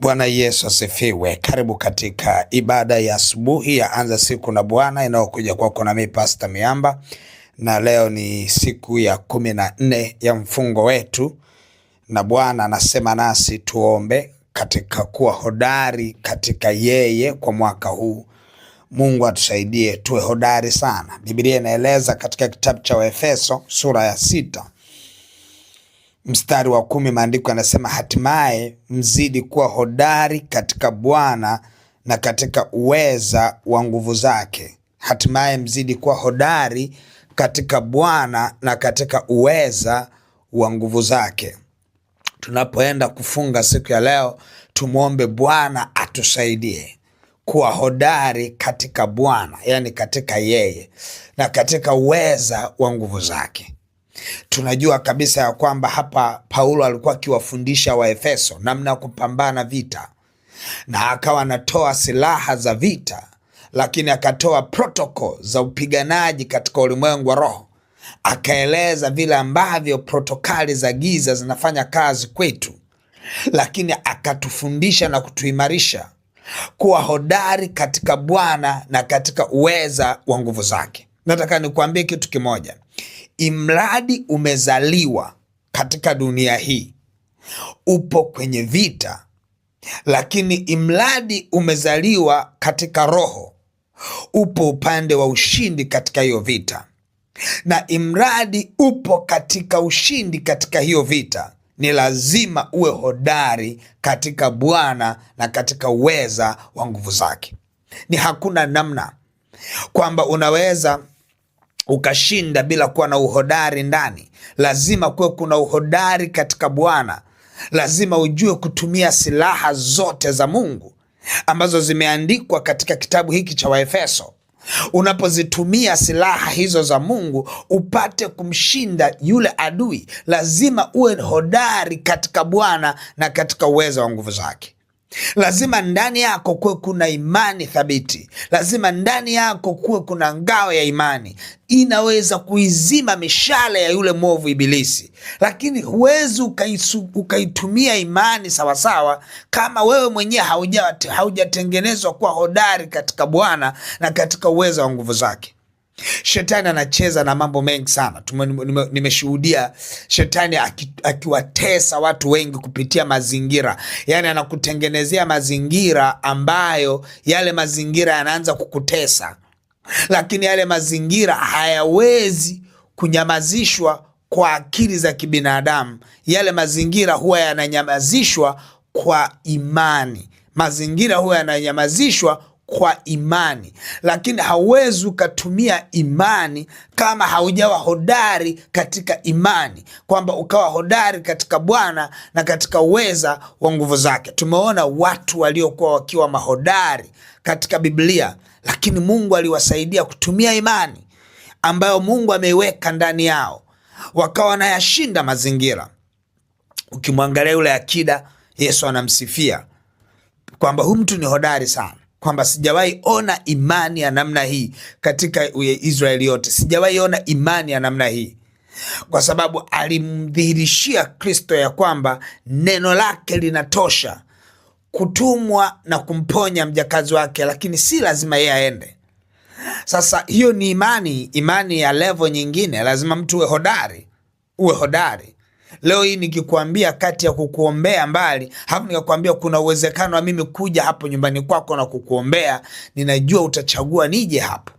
Bwana Yesu asifiwe. Karibu katika ibada ya asubuhi ya Anza Siku na Bwana inayokuja kwako na mimi Pastor Miamba, na leo ni siku ya 14 ya mfungo wetu, na Bwana anasema nasi tuombe katika kuwa hodari katika yeye kwa mwaka huu. Mungu atusaidie tuwe hodari sana. Biblia inaeleza katika kitabu cha Waefeso sura ya 6 mstari wa 10, maandiko yanasema hatimaye mzidi kuwa hodari katika Bwana na katika uweza wa nguvu zake. Hatimaye mzidi kuwa hodari katika Bwana na katika uweza wa nguvu zake. Tunapoenda kufunga siku ya leo, tumuombe Bwana atusaidie kuwa hodari katika Bwana, yani katika yeye, na katika uweza wa nguvu zake. Tunajua kabisa ya kwamba hapa Paulo alikuwa akiwafundisha Waefeso namna ya kupambana vita, na akawa anatoa silaha za vita, lakini akatoa protokoli za upiganaji katika ulimwengu wa roho. Akaeleza vile ambavyo protokali za giza zinafanya kazi kwetu, lakini akatufundisha na kutuimarisha kuwa hodari katika Bwana na katika uweza wa nguvu zake. Nataka nikuambie kitu kimoja. Imradi umezaliwa katika dunia hii, upo kwenye vita, lakini imradi umezaliwa katika roho, upo upande wa ushindi katika hiyo vita. Na imradi upo katika ushindi katika hiyo vita, ni lazima uwe hodari katika Bwana na katika uweza wa nguvu zake. Ni hakuna namna kwamba unaweza ukashinda bila kuwa na uhodari ndani. Lazima kuwe kuna uhodari katika Bwana. Lazima ujue kutumia silaha zote za Mungu ambazo zimeandikwa katika kitabu hiki cha Waefeso. Unapozitumia silaha hizo za Mungu upate kumshinda yule adui, lazima uwe hodari katika Bwana na katika uwezo wa nguvu zake. Lazima ndani yako kuwe kuna imani thabiti. Lazima ndani yako kuwe kuna ngao ya imani inaweza kuizima mishale ya yule mwovu Ibilisi. Lakini huwezi ukaitumia imani sawasawa kama wewe mwenyewe haujatengenezwa kuwa hodari katika Bwana na katika uwezo wa nguvu zake. Shetani anacheza na mambo mengi sana. Nimeshuhudia shetani akiwatesa watu wengi kupitia mazingira. Yani anakutengenezea mazingira ambayo yale mazingira yanaanza kukutesa, lakini yale mazingira hayawezi kunyamazishwa kwa akili za kibinadamu. Yale mazingira huwa yananyamazishwa kwa imani. Mazingira huwa yananyamazishwa kwa imani, lakini hauwezi ukatumia imani kama haujawa hodari katika imani, kwamba ukawa hodari katika Bwana na katika uweza wa nguvu zake. Tumeona watu waliokuwa wakiwa mahodari katika Biblia, lakini Mungu aliwasaidia kutumia imani ambayo Mungu ameiweka ndani yao, wakawa wanayashinda mazingira. Ukimwangalia yule akida, Yesu anamsifia kwamba huyu mtu ni hodari sana, kwamba sijawahi ona imani ya namna hii katika Israeli yote. Sijawahi ona imani ya namna hii, kwa sababu alimdhihirishia Kristo ya kwamba neno lake linatosha kutumwa na kumponya mjakazi wake, lakini si lazima yeye aende. Sasa hiyo ni imani ya level nyingine. Lazima mtu uwe hodari. Leo hii nikikuambia kati ya kukuombea mbali, hapo nikakwambia kuna uwezekano wa mimi kuja hapo nyumbani kwako na kukuombea, ninajua utachagua nije hapo,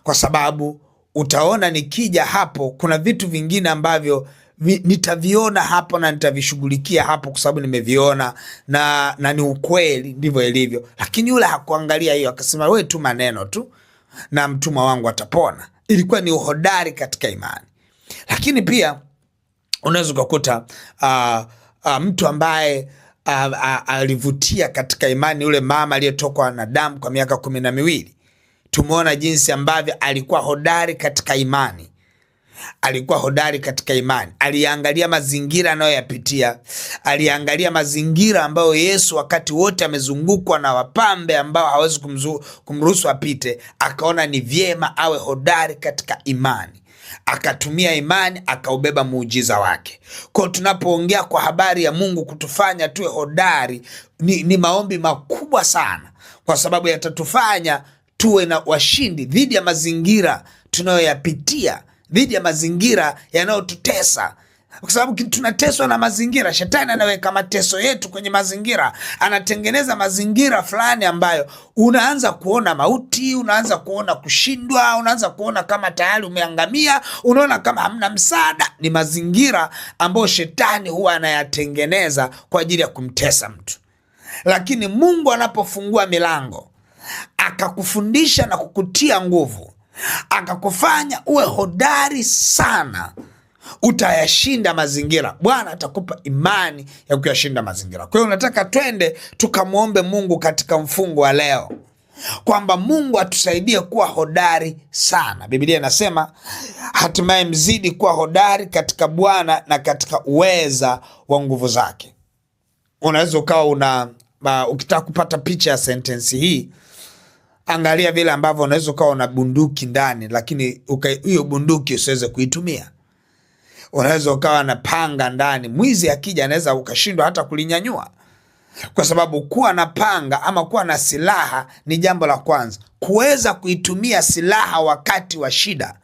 kwa sababu utaona nikija hapo kuna vitu vingine ambavyo nitaviona hapo na nitavishughulikia hapo, kwa sababu nimeviona na ni ukweli, ndivyo ilivyo. Lakini yule hakuangalia hiyo, akasema wewe tu maneno tu na mtumwa wangu atapona. Ilikuwa ni uhodari katika imani. Lakini pia unaweza kukuta mtu ambaye alivutia katika imani, yule mama aliyetokwa na damu kwa miaka 12. Tumeona jinsi ambavyo alikuwa hodari katika imani. Aliangalia mazingira anayoyapitia. Aliangalia mazingira ambayo Yesu wakati wote amezungukwa na wapambe ambao hawezi kumruhusu apite. Akaona ni vyema awe hodari katika imani. akatumia imani, akaubeba muujiza wake. Kwa tunapoongea kwa habari ya Mungu kutufanya tuwe hodari, ni maombi makubwa sana, kwa sababu yatatufanya tuwe na washindi dhidi ya mazingira tunayoyapitia, dhidi ya mazingira yanayotutesa, kwa sababu tunateswa na mazingira. Shetani anaweka mateso yetu kwenye mazingira, anatengeneza mazingira fulani ambayo unaanza kuona mauti, unaanza kuona kushindwa, unaanza kuona kama tayari umeangamia, unaona kama hamna msaada. Ni mazingira ambayo shetani huwa anayatengeneza kwa ajili ya kumtesa mtu. Lakini Mungu anapofungua milango, akakufundisha na kukutia nguvu, akakufanya uwe hodari sana, utayashinda mazingira. Bwana atakupa imani ya kuyashinda mazingira. Kwa hiyo nataka twende tukamwombe Mungu katika mfungo wa leo, kwamba Mungu atusaidie kuwa hodari sana. Biblia inasema hatimaye mzidi kuwa hodari katika Bwana na katika uweza wa nguvu zake. Unaweza ukawa ukitaka kupata picha ya sentensi hii, angalia vile ambavyo unaweza ukawa una bunduki ndani, lakini hiyo bunduki usiweze kuitumia. Unaweza ukawa na panga ndani, mwizi akija anaweza ukashindwa hata kulinyanyua. Kwa sababu kuwa na panga ama kuwa na silaha ni jambo la kwanza. Kuweza kuitumia silaha wakati wa shida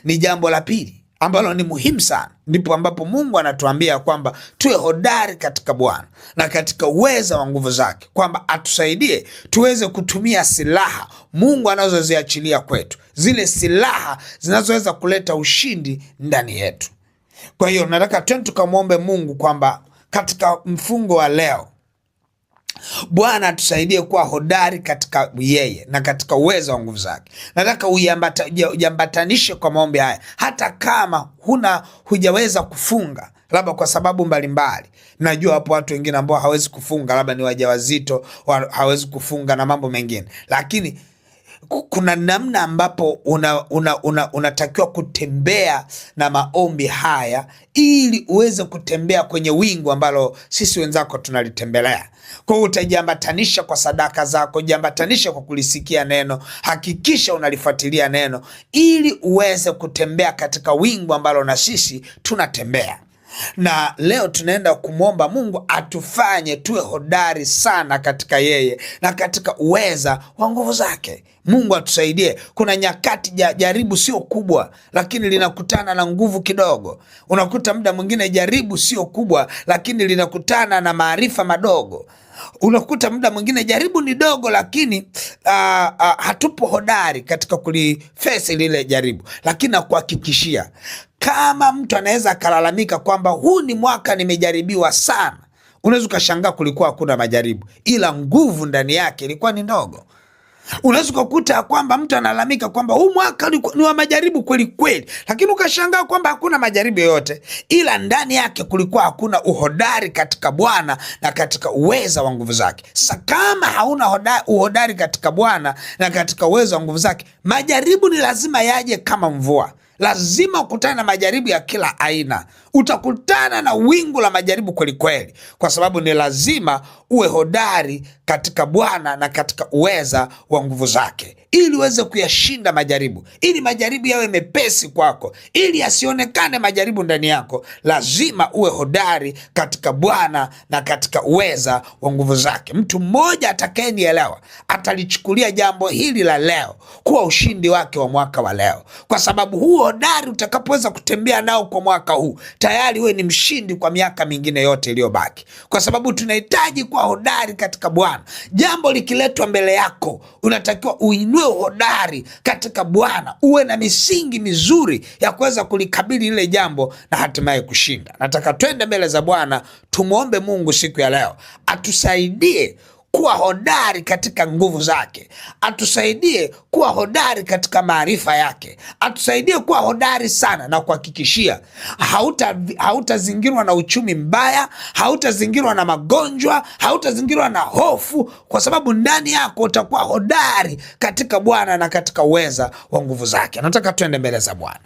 ni jambo la pili ambalo ni muhimu sana. Ndipo ambapo Mungu anatuambia kwamba tuwe hodari katika Bwana na katika uweza wa nguvu zake, kwamba atusaidie tuweze kutumia silaha Mungu anazoziachilia kwetu, zile silaha zinazoweza kuleta ushindi ndani yetu. Kwa hiyo nataka twende tukamwombe Mungu kwamba katika mfungo wa leo, Bwana atusaidie kuwa hodari katika yeye na katika uwezo wa nguvu zake. Nataka uiambatanishe kwa maombi haya, hata kama hujaweza kufunga, labda kwa sababu mbalimbali. Najua hapo watu wengine ambao hawezi kufunga, labda ni wajawazito, hawezi kufunga na mambo mengine, lakini kuna namna ambapo unatakiwa kutembea na maombi haya ili uweze kutembea kwenye wingu ambalo sisi wenzako tunalitembelea. Kwa hiyo utajiambatanisha kwa sadaka zako, jiambatanisha kwa kulisikia neno, hakikisha unalifuatilia neno ili uweze kutembea katika wingu ambalo na sisi tunatembea. Na leo tunaenda kumwomba Mungu atufanye tuwe hodari sana katika yeye na katika uweza wa nguvu zake. Mungu atusaidie. Kuna nyakati jaribu sio kubwa, lakini linakutana na nguvu kidogo. Unakuta muda mwingine jaribu sio kubwa, lakini linakutana na maarifa madogo. Unakuta muda mwingine jaribu ni dogo, lakini hatupo hodari katika kulifesi lile jaribu. Lakini nakuhakikishia, kama mtu anaweza akalalamika kwamba huu ni mwaka nimejaribiwa sana, unaweza ukashangaa kulikuwa hakuna majaribu, ila nguvu ndani yake ilikuwa ni ndogo. Unaweza kukuta kwamba mtu analalamika kwamba huu mwaka ni wa majaribu kweli kweli, lakini ukashangaa kwamba hakuna majaribu yoyote, ila ndani yake kulikuwa hakuna uhodari katika Bwana na katika uweza wa nguvu zake. Sasa kama hauna uhodari katika Bwana na katika uweza wa nguvu zake, majaribu ni lazima yaje kama mvua. Lazima ukutane na majaribu ya kila aina. Utakutana na wingu la majaribu kweli kweli, kwa sababu ni lazima uwe hodari katika Bwana na katika uweza wa nguvu zake, ili uweze kuyashinda majaribu, ili majaribu yawe mepesi kwako, ili yasionekane majaribu ndani yako. Lazima uwe hodari katika Bwana na katika uweza wa nguvu zake. Mtu mmoja atakayenielewa atalichukulia jambo hili la leo kuwa ushindi wake wa mwaka wa leo, kwa sababu huo hodari utakapoweza kutembea nao kwa mwaka huu, tayari wewe ni mshindi kwa miaka mingine yote iliyobaki, kwa sababu tunahitaji kuwa hodari katika Bwana. Jambo likiletwa mbele yako, unatakiwa uinue hodari katika Bwana, uwe na misingi mizuri ya kuweza kulikabili lile jambo na hatimaye kushinda. Nataka twende mbele za Bwana, tumuombe Mungu siku ya leo atusaidie kuwa hodari katika nguvu zake, atusaidie kuwa hodari katika maarifa yake, atusaidie kuwa hodari sana, na kuhakikishia hautazingirwa na uchumi mbaya, hautazingirwa na magonjwa, hautazingirwa na hofu, kwa sababu ndani yako utakuwa hodari katika Bwana na katika uweza wa nguvu zake. Nataka tuende mbele za Bwana.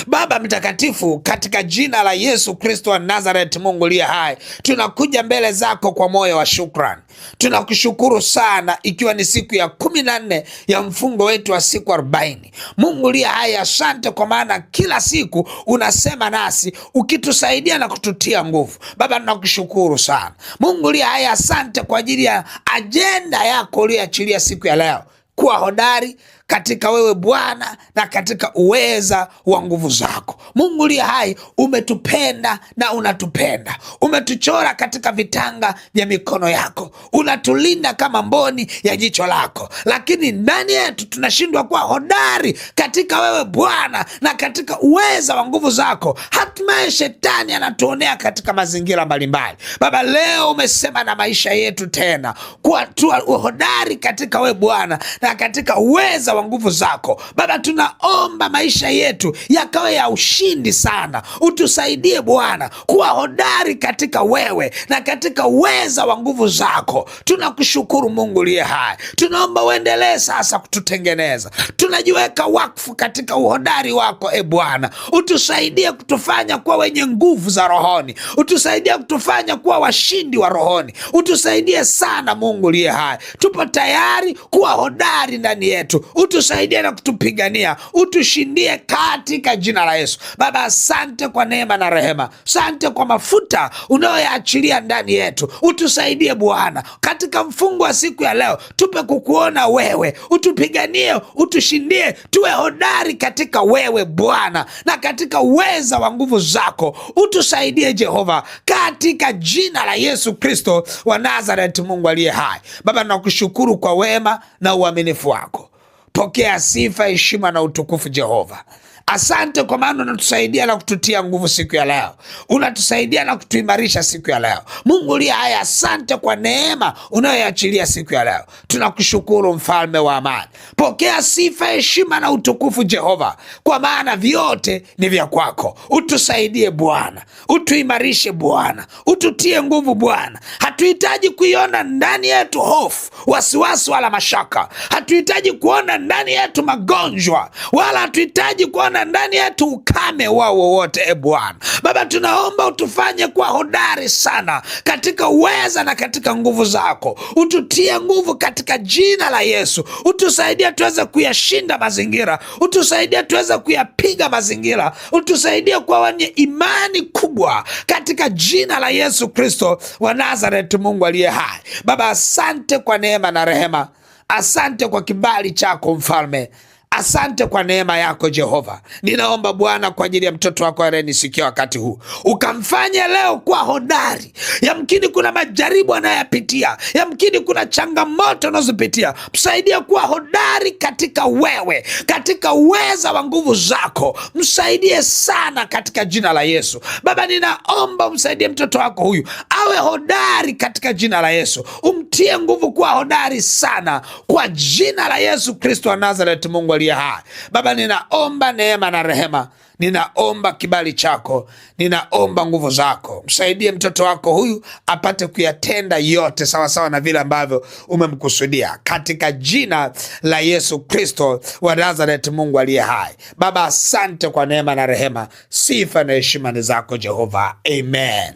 Baba mtakatifu, katika jina la Yesu Kristo wa Nazareth, Mungu liye hai, tunakuja mbele zako kwa moyo wa shukrani. Tunakushukuru sana, ikiwa ni siku ya 14 ya mfungo wetu wa siku 40. Mungu liye hai, asante kwa maana kila siku unasema nasi ukitusaidia na kututia nguvu. Baba, tunakushukuru sana. Mungu liye hai, asante kwa ajili ya ajenda yako uliyoachilia siku ya leo, kuwa hodari katika wewe Bwana na katika uweza wa nguvu zako. Mungu liye hai, umetupenda na unatupenda. Umetuchora katika vitanga vya mikono yako, unatulinda kama mboni ya jicho lako, lakini ndani yetu tunashindwa kuwa hodari katika wewe Bwana na katika uweza wa nguvu zako. Hatimaye shetani anatuonea katika mazingira mbalimbali. Baba, leo umesema na maisha yetu tena kuwa tu hodari katika wewe Bwana na katika uweza wa nguvu zako. Baba, tunaomba maisha yetu yakawe ya ushindi sana. Utusaidie Bwana kuwa hodari katika wewe na katika uweza wa nguvu zako. Tunakushukuru Mungu liye hai. Tunaomba uendelee sasa kututengeneza. Tunajiweka wakfu katika uhodari wako Bwana. Utusaidie kutufanya kuwa wenye nguvu za rohoni. Utusaidie kutufanya kuwa washindi wa rohoni. Utusaidie sana Mungu liye hai. Tupo tayari kuwa hodari ndani yetu. Utusaidie na kutupigania. Utushindie katika jina la Yesu. Baba, asante kwa neema na rehema. Asante kwa mafuta unayoyaachilia ndani yetu. Utusaidie Bwana katika mfungo wa siku ya leo. Tupe kukuona wewe. Utupiganie, utushindie, tuwe hodari katika wewe Bwana na katika uweza wa nguvu zako. Utusaidie Jehova, katika jina la Yesu Kristo wa Nazareth, Mungu aliye hai. Baba, nakushukuru kwa wema na uaminifu wako. Pokea sifa, heshima na utukufu Jehova. Asante kwa maana unatusaidia na kututia nguvu siku ya leo. Unatusaidia na kutuimarisha siku ya leo. Mungu liye hai, asante kwa neema unayoachilia siku ya leo. Tunakushukuru mfalme wa amani. Pokea sifa, heshima na utukufu Jehova, kwa maana vyote ni vya kwako. Utusaidie Bwana, utuimarishe Bwana, ututie nguvu Bwana. Hatuhitaji kuiona ndani yetu hofu, wasiwasi wala mashaka. Hatuhitaji kuona ndani yetu magonjwa, wala hatuhitaji kuona ndani yetu ukame wao wowote Bwana. Baba, tunaomba utufanye kuwa hodari sana katika uweza na katika nguvu zako. Ututie nguvu katika jina la Yesu. Utusaidie tuweze kuyashinda mazingira. Utusaidie tuweze kuyapiga mazingira. Utusaidie kuwa wenye imani kubwa katika jina la Yesu Kristo wa Nazareth, Mungu aliye hai. Baba, asante kwa neema na rehema. Asante kwa kibali chako mfalme. Asante kwa neema yako Jehova. Ninaomba Bwana kwa ajili ya mtoto wako anayenisikia wakati huu, ukamfanye leo kuwa hodari. Yamkini kuna majaribu anayapitia, yamkini kuna changamoto anazopitia. Msaidie kuwa hodari katika wewe, katika uweza wa nguvu zako. Msaidie sana katika jina la Yesu. Baba, ninaomba umsaidie mtoto wako huyu awe hodari katika jina la Yesu. Umtie nguvu kuwa hodari sana kwa jina la Yesu Kristo wa Nazareth, Mungu aliye hai. Baba, ninaomba neema na rehema. Ninaomba kibali chako, ninaomba nguvu zako. Msaidie mtoto wako huyu apate kuyatenda yote sawa sawa na vile ambavyo umemkusudia, katika jina la Yesu Kristo wa Nazareth, Mungu aliye hai. Baba, asante kwa neema na rehema. Sifa na heshima ni zako Jehova. Amen.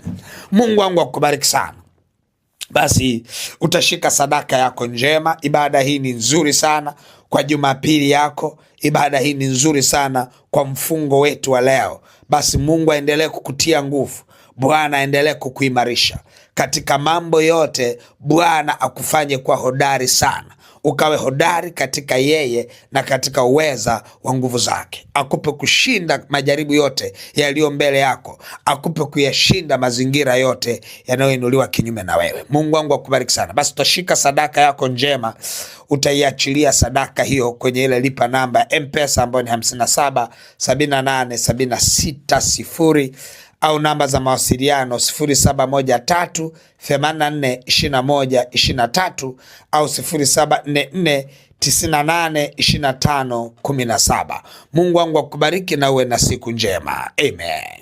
Mungu wangu akubariki sana. Basi utashika sadaka yako njema. Ibada hii ni nzuri sana kwa Jumapili yako. Ibada hii ni nzuri sana kwa mfungo wetu wa leo. Basi Mungu aendelee kukutia nguvu. Bwana aendelee kukuimarisha katika mambo yote. Bwana akufanye kuwa hodari sana. Ukawe hodari katika yeye na katika uweza wa nguvu zake. Akupe kushinda majaribu yote yaliyo mbele yako. Akupe kuyashinda mazingira yote yanayoinuliwa kinyume na wewe. Mungu wangu akubariki sana. Basi utashika sadaka yako njema. Utaiachilia sadaka hiyo kwenye ile lipa namba ya M-Pesa ambayo ni 57 78 76 0, au namba za mawasiliano 0713 84 21 23 au 0744 98 25 17. Mungu wangu akubariki na uwe na siku njema. Amen.